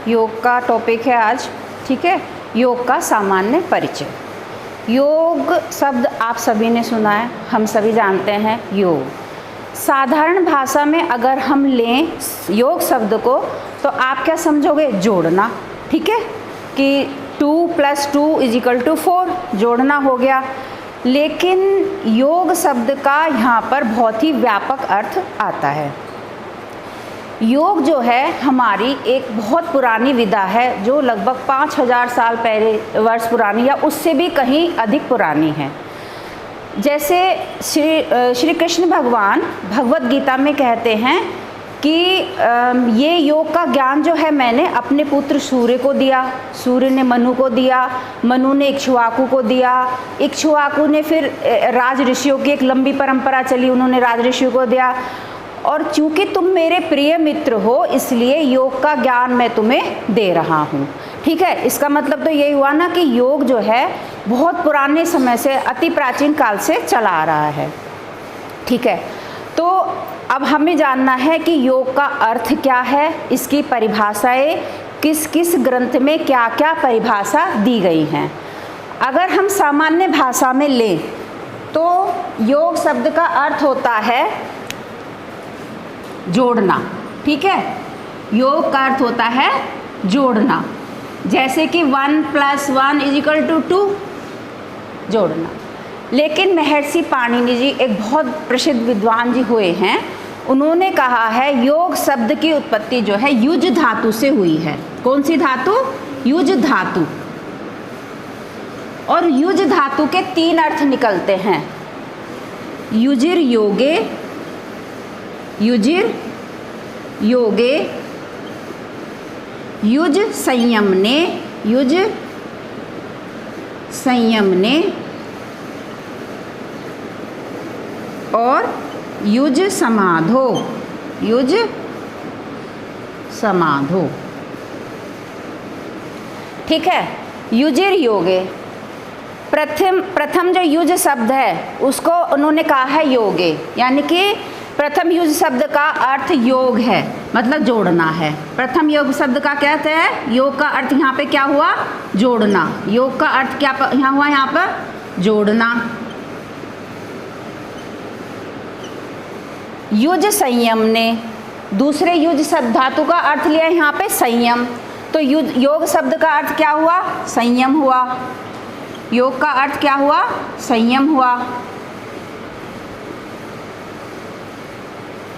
योग का टॉपिक है आज, ठीक है। योग का सामान्य परिचय। योग शब्द आप सभी ने सुना है, हम सभी जानते हैं योग। साधारण भाषा में अगर हम लें योग शब्द को तो आप क्या समझोगे? जोड़ना, ठीक है, कि 2 + 2 = 4 जोड़ना हो गया। लेकिन योग शब्द का यहाँ पर बहुत ही व्यापक अर्थ आता है। योग जो है हमारी एक बहुत पुरानी विधा है, जो लगभग 5000 साल पहले वर्ष पुरानी या उससे भी कहीं अधिक पुरानी है। जैसे श्री कृष्ण भगवान भगवत गीता में कहते हैं कि ये योग का ज्ञान जो है मैंने अपने पुत्र सूर्य को दिया, सूर्य ने मनु को दिया, मनु ने इक्ष्वाकु को दिया, इक्ष्वाकु ने फिर राज ऋषियों की एक लंबी परंपरा चली, उन्होंने राज ऋषियों को दिया। और चूंकि तुम मेरे प्रिय मित्र हो इसलिए योग का ज्ञान मैं तुम्हें दे रहा हूँ, ठीक है। इसका मतलब तो यही हुआ ना कि योग जो है बहुत पुराने समय से, अति प्राचीन काल से चला आ रहा है, ठीक है। तो अब हमें जानना है कि योग का अर्थ क्या है, इसकी परिभाषाएं किस किस ग्रंथ में क्या क्या परिभाषा दी गई हैं। अगर हम सामान्य भाषा में लें तो योग शब्द का अर्थ होता है जोड़ना, ठीक है। योग का अर्थ होता है जोड़ना, जैसे कि 1 + 1 = 2 जोड़ना। लेकिन महर्षि पाणिनि जी एक बहुत प्रसिद्ध विद्वान जी हुए हैं, उन्होंने कहा है योग शब्द की उत्पत्ति जो है युज धातु से हुई है। कौन सी धातु? युज धातु। और युज धातु के 3 अर्थ निकलते हैं, युजिर योगे, युजिर योगे, युज संयमने, युज संयमने और युज समाधो, युज समाधो, ठीक है। युजिर योगे, प्रथम जो युज शब्द है उसको उन्होंने कहा है योगे, यानी कि प्रथम युज शब्द का अर्थ योग है, मतलब जोड़ना है। प्रथम योग शब्द का क्या कहते हैं? योग का अर्थ यहाँ पे क्या हुआ? जोड़ना। योग का अर्थ क्या यहाँ हुआ? यहाँ पर जोड़ना। युज संयम ने दूसरे युज शब्द धातु का अर्थ लिया यहाँ पे संयम, तो योग शब्द का अर्थ क्या हुआ? संयम हुआ। योग का अर्थ क्या हुआ? संयम हुआ।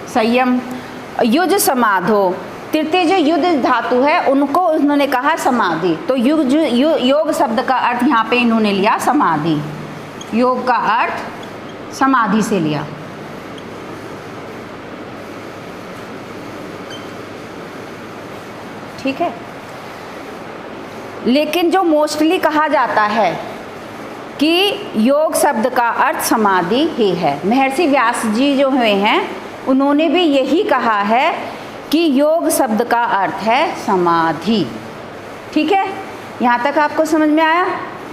संयम। युज समाधो, तृतीय जो युज धातु है उनको उन्होंने कहा समाधि, तो योग शब्द का अर्थ यहाँ पे इन्होंने लिया समाधि। योग का अर्थ समाधि से लिया, ठीक है। लेकिन जो मोस्टली कहा जाता है कि योग शब्द का अर्थ समाधि ही है। महर्षि व्यास जी जो हुए हैं उन्होंने भी यही कहा है कि योग शब्द का अर्थ है समाधि, ठीक है। यहाँ तक आपको समझ में आया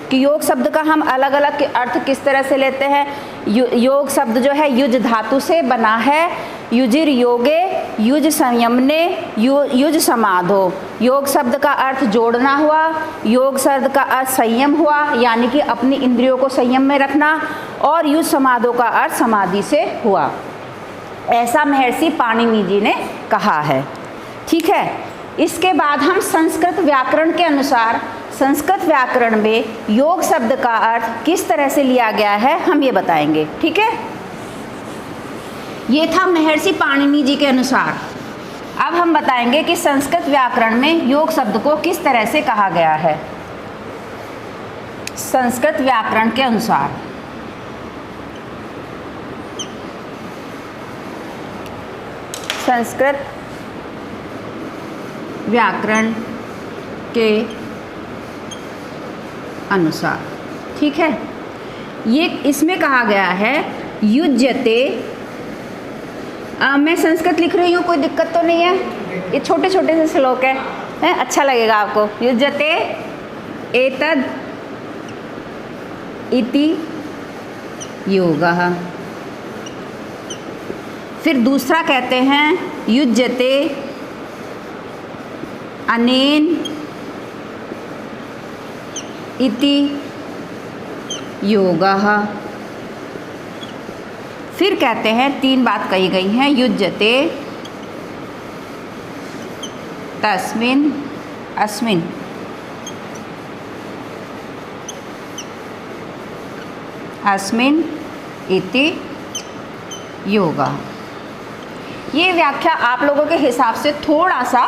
कि योग शब्द का हम अलग अलग अर्थ किस तरह से लेते हैं। योग शब्द जो है युज धातु से बना है, युजिर योगे, युज संयमने, युज समाधो। योग शब्द का अर्थ जोड़ना हुआ, योग शब्द का अर्थ संयम हुआ, यानी कि अपनी इंद्रियों को संयम में रखना, और युज समाधो का अर्थ समाधि से हुआ। ऐसा महर्षि पाणिनि जी ने कहा है, ठीक है। इसके बाद हम संस्कृत व्याकरण के अनुसार, संस्कृत व्याकरण में योग शब्द का अर्थ किस तरह से लिया गया है हम ये बताएंगे, ठीक है। ये था महर्षि पाणिनि जी के अनुसार। अब हम बताएंगे कि संस्कृत व्याकरण में योग शब्द को किस तरह से कहा गया है। संस्कृत व्याकरण के अनुसार संस्कृत व्याकरण के अनुसार, ठीक है। ये इसमें कहा गया है युज्यते, मैं संस्कृत लिख रही हूँ, कोई दिक्कत तो नहीं है, ये छोटे छोटे से श्लोक है, अच्छा लगेगा आपको। युज्यते एतद इति योगः। फिर दूसरा कहते हैं युज्यते अनेन इति योगः। फिर कहते हैं 3 बात कही गई हैं, युज्यते तस्मिन् अस्मिन् अस्मिन् इति योगः। ये व्याख्या आप लोगों के हिसाब से थोड़ा सा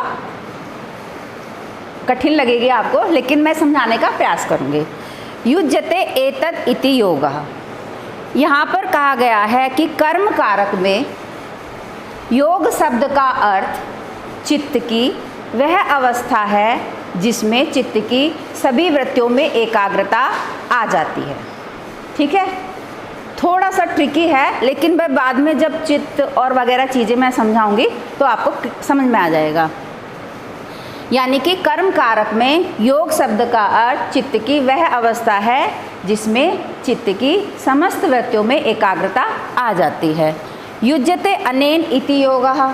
कठिन लगेगी आपको, लेकिन मैं समझाने का प्रयास करूँगी। युज्यते एतत् इति योगः, यहाँ पर कहा गया है कि कर्म कारक में योग शब्द का अर्थ चित्त की वह अवस्था है जिसमें चित्त की सभी वृत्तियों में एकाग्रता आ जाती है। ठीक है, थोड़ा सा ट्रिकी है, लेकिन मैं बाद में जब चित्त और वगैरह चीज़ें मैं समझाऊंगी तो आपको समझ में आ जाएगा। यानी कि कर्म कारक में योग शब्द का अर्थ चित्त की वह अवस्था है जिसमें चित्त की समस्त वृत्तियों में एकाग्रता आ जाती है। युज्यते अनेन इति योगः,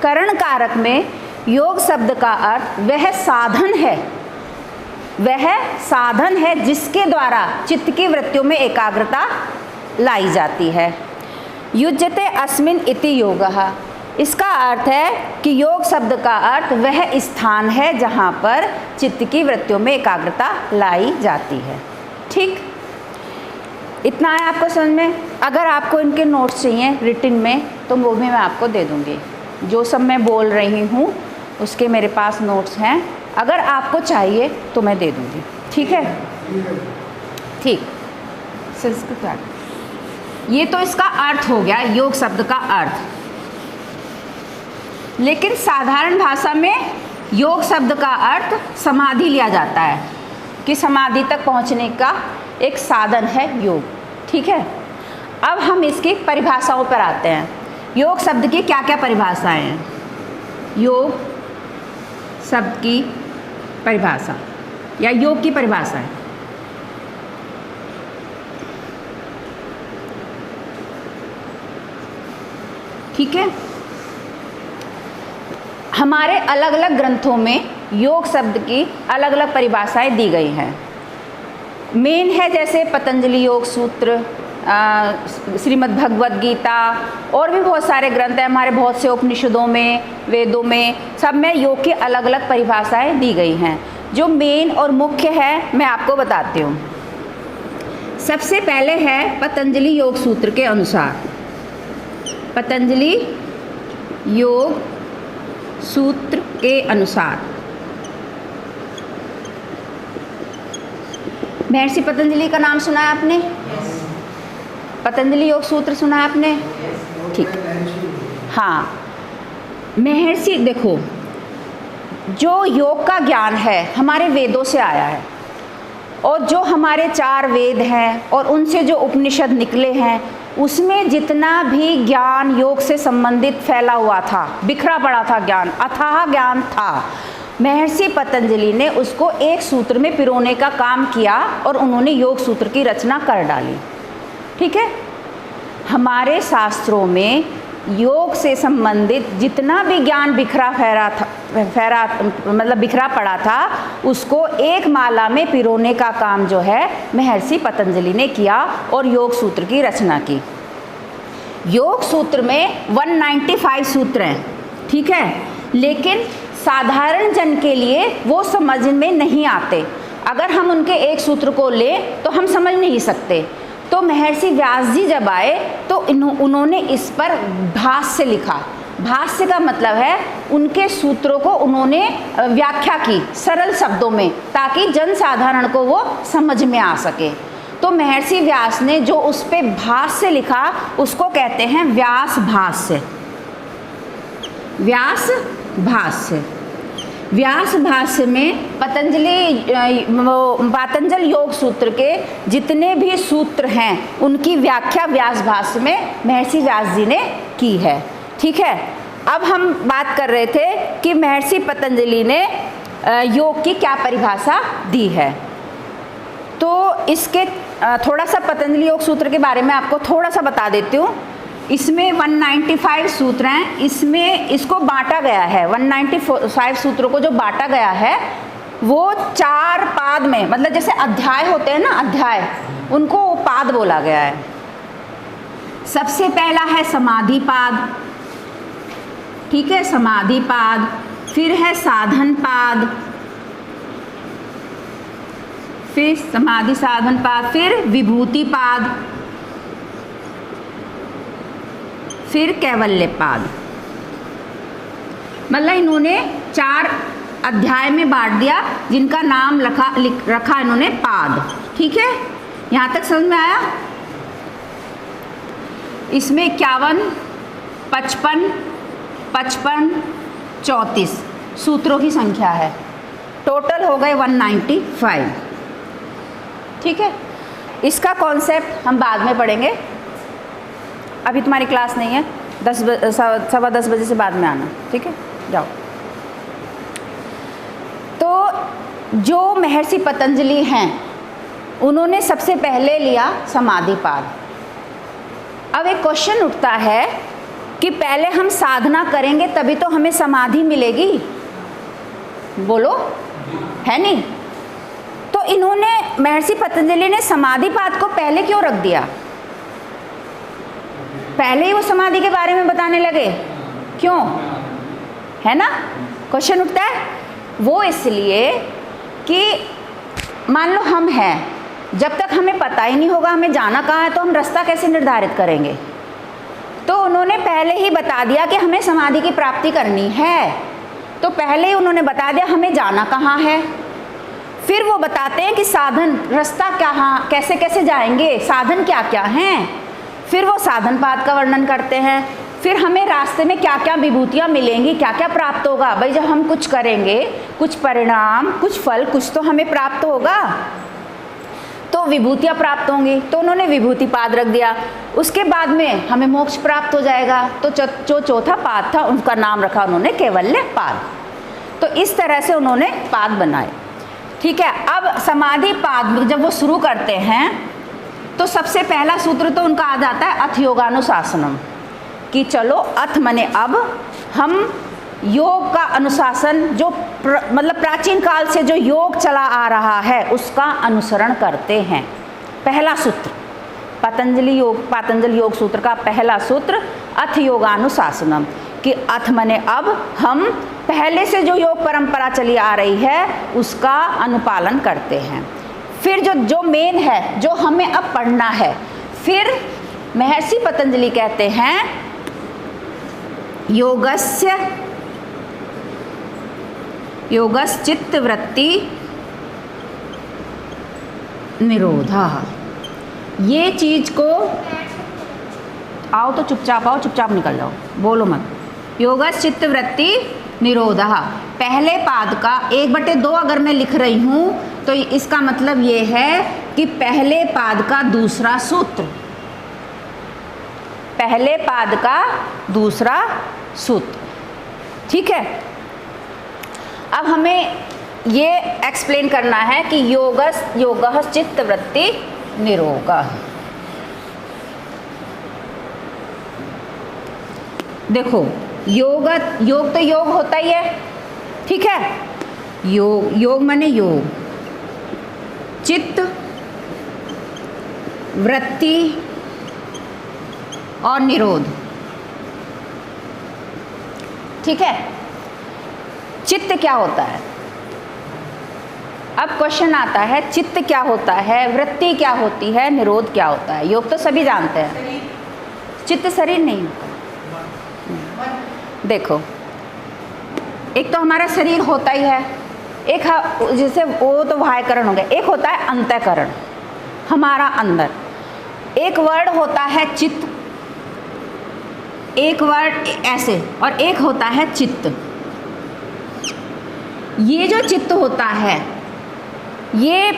करण कारक में योग शब्द का अर्थ वह साधन है, वह साधन है जिसके द्वारा चित्त की वृत्तियों में एकाग्रता लाई जाती है। युज्यते अस्मिन् इति योगः, इसका अर्थ है कि योग शब्द का अर्थ वह स्थान है जहाँ पर चित्त की वृत्तियों में एकाग्रता लाई जाती है। ठीक, इतना है आपको समझ में। अगर आपको इनके नोट्स चाहिए रिटिन में तो वो भी मैं आपको दे दूँगी। जो सब मैं बोल रही हूँ उसके मेरे पास नोट्स हैं, अगर आपको चाहिए तो मैं दे दूँगी। ठीक है, ठीक। संस्कृत, ये तो इसका अर्थ हो गया, योग शब्द का अर्थ। लेकिन साधारण भाषा में योग शब्द का अर्थ समाधि लिया जाता है कि समाधि तक पहुंचने का एक साधन है योग। ठीक है, अब हम इसकी परिभाषाओं पर आते हैं। योग शब्द की क्या क्या परिभाषाएं हैं? योग शब्द की परिभाषा या योग की परिभाषा है। ठीक है, हमारे अलग अलग ग्रंथों में योग शब्द की अलग अलग परिभाषाएं दी गई हैं। मेन है जैसे पतंजलि योग सूत्र, श्रीमद् भगवद गीता, और भी बहुत सारे ग्रंथ हैं हमारे, बहुत से उपनिषदों में, वेदों में, सब में योग की अलग अलग परिभाषाएं दी गई हैं। जो मेन और मुख्य है मैं आपको बताती हूँ। सबसे पहले है पतंजलि योग सूत्र के अनुसार, पतंजलि योग सूत्र के अनुसार, महर्षि पतंजलि का नाम सुना है आपने? पतंजलि योग सूत्र सुना है आपने? ठीक, हाँ। महर्षि, देखो, जो योग का ज्ञान है हमारे वेदों से आया है, और जो हमारे 4 वेद हैं और उनसे जो उपनिषद निकले हैं, उसमें जितना भी ज्ञान योग से संबंधित फैला हुआ था, बिखरा पड़ा था ज्ञान, अथाह ज्ञान था, महर्षि पतंजलि ने उसको एक सूत्र में पिरोने का काम किया और उन्होंने योग सूत्र की रचना कर डाली। ठीक है, हमारे शास्त्रों में योग से संबंधित जितना भी ज्ञान बिखरा पड़ा था, उसको एक माला में पिरोने का काम जो है महर्षि पतंजलि ने किया और योग सूत्र की रचना की। योग सूत्र में 195 सूत्र हैं। ठीक है, लेकिन साधारण जन के लिए वो समझ में नहीं आते। अगर हम उनके एक सूत्र को लें तो हम समझ नहीं सकते। तो महर्षि व्यास जी जब आए तो उन्होंने इस पर भाष्य लिखा। भाष्य का मतलब है उनके सूत्रों को उन्होंने व्याख्या की सरल शब्दों में, ताकि जन साधारण को वो समझ में आ सके। तो महर्षि व्यास ने जो उस पे भाष्य लिखा उसको कहते हैं व्यास भाष्य। व्यास भाष्य, व्यास भाष्य में पातंजल योग सूत्र के जितने भी सूत्र हैं उनकी व्याख्या व्यास भाष्य में महर्षि व्यास जी ने की है। ठीक है, अब हम बात कर रहे थे कि महर्षि पतंजलि ने योग की क्या परिभाषा दी है। तो इसके थोड़ा सा पतंजलि योग सूत्र के बारे में आपको थोड़ा सा बता देती हूँ। इसमें 195 सूत्र हैं, इसमें इसको बांटा गया है, 195 सूत्रों को जो बांटा गया है वो 4 पाद में, मतलब जैसे अध्याय होते हैं ना, अध्याय, उनको पाद बोला गया है। सबसे पहला है समाधि पाद, ठीक है, समाधि पाद, फिर है साधन पाद, फिर समाधि साधन पाद, फिर विभूति पाद, फिर कैवल्य पाद। मतलब इन्होंने 4 अध्याय में बांट दिया, जिनका नाम रखा इन्होंने पाद। ठीक है, यहाँ तक समझ में आया? इसमें 51, 55, 55, 34 सूत्रों की संख्या है, टोटल हो गए 195। ठीक है, इसका कॉन्सेप्ट हम बाद में पढ़ेंगे, अभी तुम्हारी क्लास नहीं है, 10 बजे से बाद में आना। ठीक है, जाओ। तो जो महर्षि पतंजलि हैं उन्होंने सबसे पहले लिया समाधि पाद। अब एक क्वेश्चन उठता है कि पहले हम साधना करेंगे तभी तो हमें समाधि मिलेगी, बोलो, है नहीं? तो इन्होंने, महर्षि पतंजलि ने समाधि पाद को पहले क्यों रख दिया? पहले ही वो समाधि के बारे में बताने लगे, क्यों? है ना, क्वेश्चन उठता है। वो इसलिए कि मान लो हम हैं, जब तक हमें पता ही नहीं होगा हमें जाना कहाँ है, तो हम रास्ता कैसे निर्धारित करेंगे? तो उन्होंने पहले ही बता दिया कि हमें समाधि की प्राप्ति करनी है, तो पहले ही उन्होंने बता दिया हमें जाना कहाँ है। फिर वो बताते हैं कि साधन, रास्ता कहाँ, कैसे कैसे जाएंगे, साधन क्या क्या हैं। फिर वो साधन पाद का वर्णन करते हैं। फिर हमें रास्ते में क्या क्या विभूतियाँ मिलेंगी, क्या क्या प्राप्त होगा। भाई जब हम कुछ करेंगे, कुछ परिणाम, कुछ फल, कुछ तो हमें प्राप्त होगा, तो विभूतियाँ प्राप्त होंगी, तो उन्होंने विभूति पाद रख दिया। उसके बाद में हमें मोक्ष प्राप्त हो जाएगा, तो जो चौथा पाद था उनका नाम रखा उन्होंने कैवल्य पाद। तो इस तरह से उन्होंने पाद बनाए। ठीक है, अब समाधि पाद जब वो शुरू करते हैं तो सबसे पहला सूत्र तो उनका आ जाता है अथ योगानुशासनम, कि चलो अथ मने अब हम योग का अनुशासन, जो मतलब प्राचीन काल से जो योग चला आ रहा है उसका अनुसरण करते हैं। पहला सूत्र पतंजलि योग सूत्र का पहला सूत्र अथ योगानुशासनम, कि अथ मने अब हम पहले से जो योग परंपरा चली आ रही है उसका अनुपालन करते हैं। फिर जो मेन है, जो हमें अब पढ़ना है, फिर महर्षि पतंजलि कहते हैं योगश्चित्तवृत्ति निरोधा। ये चीज को, आओ तो चुपचाप आओ, चुपचाप निकल जाओ, बोलो मत। योगश्चित्तवृत्ति निरोधा, पहले पाद का 1/2 अगर मैं लिख रही हूँ तो इसका मतलब ये है कि पहले पाद का दूसरा सूत्र, पहले पाद का दूसरा सूत्र। ठीक है, अब हमें ये एक्सप्लेन करना है कि योगः चित्तवृत्ति निरोगः। देखो, योग तो योग होता ही है, ठीक है, योग माने योग, चित्त, वृत्ति और निरोध। ठीक है, चित्त क्या होता है? अब क्वेश्चन आता है, चित्त क्या होता है, वृत्ति क्या होती है, निरोध क्या होता है? योग तो सभी जानते हैं, चित्त शरीर नहीं होता। देखो, एक तो हमारा शरीर होता ही है, एक जैसे वो तो बाह्यकरण हो गया, एक होता है अंतःकरण, हमारा अंदर। एक वर्ड होता है चित्त, एक वर्ड ऐसे, और एक होता है चित्त। ये जो चित्त होता है ये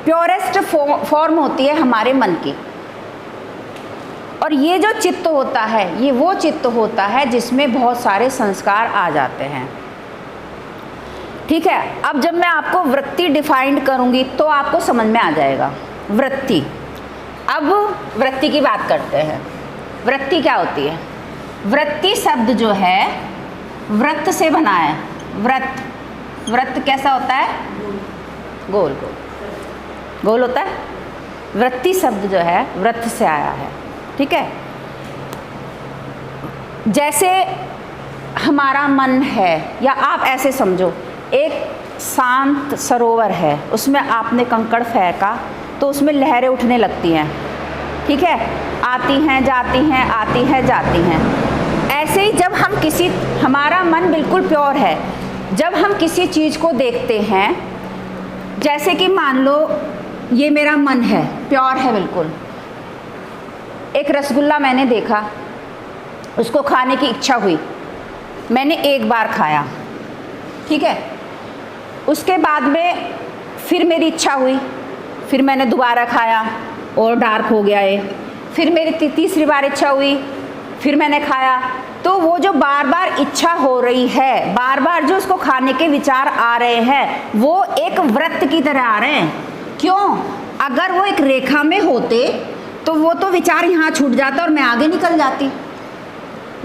प्योरेस्ट फॉर्म होती है हमारे मन की, और ये जो चित्त होता है ये वो चित्त होता है जिसमें बहुत सारे संस्कार आ जाते हैं। ठीक है, अब जब मैं आपको वृत्ति डिफाइंड करूंगी तो आपको समझ में आ जाएगा। वृत्ति, अब वृत्ति की बात करते हैं। वृत्ति क्या होती है? वृत्ति शब्द जो है वृत्त से बना है। वृत्त कैसा होता है? गोल गोल गोल होता है। वृत्ति शब्द जो है वृत्त से आया है, ठीक है। जैसे हमारा मन है, या आप ऐसे समझो एक शांत सरोवर है, उसमें आपने कंकड़ फेंका तो उसमें लहरें उठने लगती हैं, ठीक है, आती हैं जाती हैं, आती हैं जाती हैं। ऐसे ही जब हम हमारा मन बिल्कुल प्योर है, जब हम किसी चीज़ को देखते हैं, जैसे कि मान लो ये मेरा मन है, प्योर है बिल्कुल, एक रसगुल्ला मैंने देखा, उसको खाने की इच्छा हुई, मैंने एक बार खाया, ठीक है, उसके बाद में फिर मेरी इच्छा हुई, फिर मैंने दोबारा खाया और डार्क हो गया है, फिर मेरी तीसरी बार इच्छा हुई, फिर मैंने खाया। तो वो जो बार बार इच्छा हो रही है, बार बार जो उसको खाने के विचार आ रहे हैं, वो एक वृत्त की तरह आ रहे हैं। क्यों? अगर वो एक रेखा में होते तो वो तो विचार यहाँ छूट जाता और मैं आगे निकल जाती।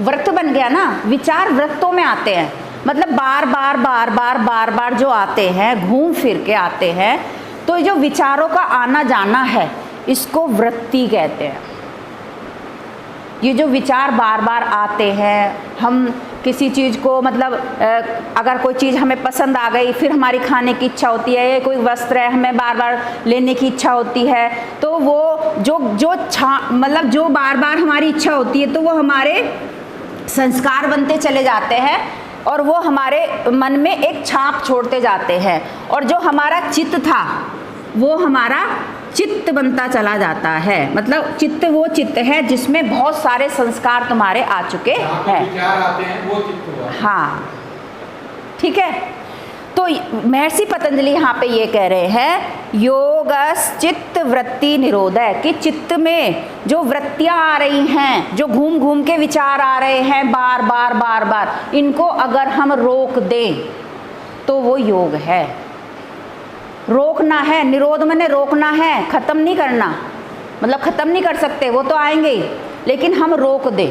वृत्त बन गया ना, विचार वृत्तों में आते हैं, मतलब बार बार बार बार बार बार जो आते हैं, घूम फिर के आते हैं, तो जो विचारों का आना जाना है इसको वृत्ति कहते हैं। ये जो विचार बार बार आते हैं, हम किसी चीज़ को मतलब अगर कोई चीज़ हमें पसंद आ गई, फिर हमारी खाने की इच्छा होती है, कोई वस्त्र है हमें बार बार लेने की इच्छा होती है, तो वो मतलब जो बार बार हमारी इच्छा होती है, तो वो हमारे संस्कार बनते चले जाते हैं और वो हमारे मन में एक छाप छोड़ते जाते हैं, और जो हमारा चित्त था वो हमारा चित्त बनता चला जाता है। मतलब चित्त वो चित्त है जिसमें बहुत सारे संस्कार तुम्हारे आ चुके हैं, विचार आते हैं, वो चित्त हुआ। हाँ, ठीक है। तो महर्षि पतंजलि यहाँ पे ये कह रहे हैं, योगस चित्त वृत्ति निरोधः, कि चित्त में जो वृत्तियाँ आ रही हैं, जो घूम घूम के विचार आ रहे हैं बार बार बार बार, इनको अगर हम रोक दें तो वो योग है। रोकना है, निरोध माने रोकना है, ख़त्म नहीं करना, मतलब ख़त्म नहीं कर सकते, वो तो आएंगे ही, लेकिन हम रोक दें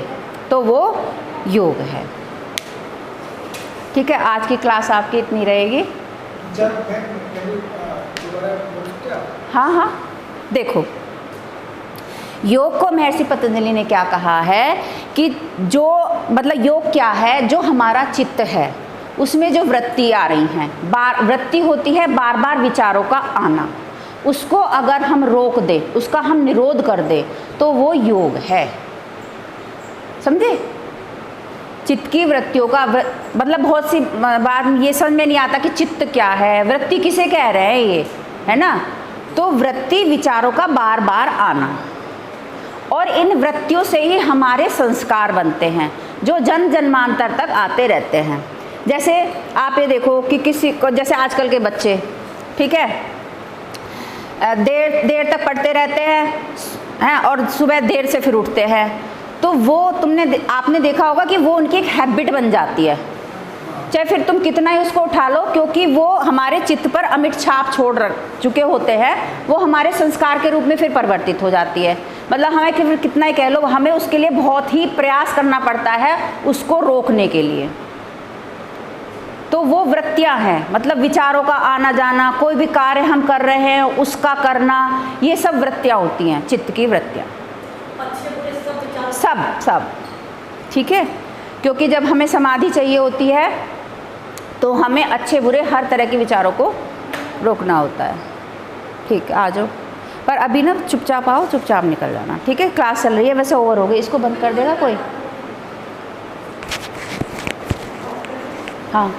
तो वो योग है। ठीक है, आज की क्लास आपकी इतनी रहेगी। हाँ हाँ, देखो योग को महर्षि पतंजलि ने क्या कहा है कि जो मतलब योग क्या है, जो हमारा चित्त है उसमें जो वृत्ति आ रही हैं, वृत्ति होती है बार बार विचारों का आना, उसको अगर हम रोक दें, उसका हम निरोध कर दें तो वो योग है। समझे? चित्त की वृत्तियों का मतलब बहुत सी बार ये समझ में नहीं आता कि चित्त क्या है, वृत्ति किसे कह रहे हैं, ये है ना। तो वृत्ति विचारों का बार बार आना, और इन वृत्तियों से ही हमारे संस्कार बनते हैं जो जन्म जन्मांतर तक आते रहते हैं। जैसे आप ये देखो कि किसी को, जैसे आजकल के बच्चे, ठीक है, देर तक पढ़ते रहते हैं और सुबह देर से फिर उठते हैं, तो वो आपने देखा होगा कि वो उनकी एक हैबिट बन जाती है, चाहे फिर तुम कितना ही उसको उठा लो, क्योंकि वो हमारे चित्त पर अमिट छाप छोड़ चुके होते हैं, वो हमारे संस्कार के रूप में फिर परिवर्तित हो जाती है। मतलब हमें फिर कितना ही कह लो, हमें उसके लिए बहुत ही प्रयास करना पड़ता है उसको रोकने के लिए। तो वो वृत्तियां हैं, मतलब विचारों का आना जाना, कोई भी कार्य हम कर रहे हैं उसका करना, ये सब वृत्तियां होती हैं, चित्त की वृत्तियां, सब ठीक है। क्योंकि जब हमें समाधि चाहिए होती है तो हमें अच्छे बुरे हर तरह के विचारों को रोकना होता है। ठीक, आ जाओ, पर अभी ना चुपचाप आओ, चुपचाप निकल जाना, ठीक है। क्लास चल रही है, वैसे ओवर हो गई, इसको बंद कर देगा कोई? हाँ।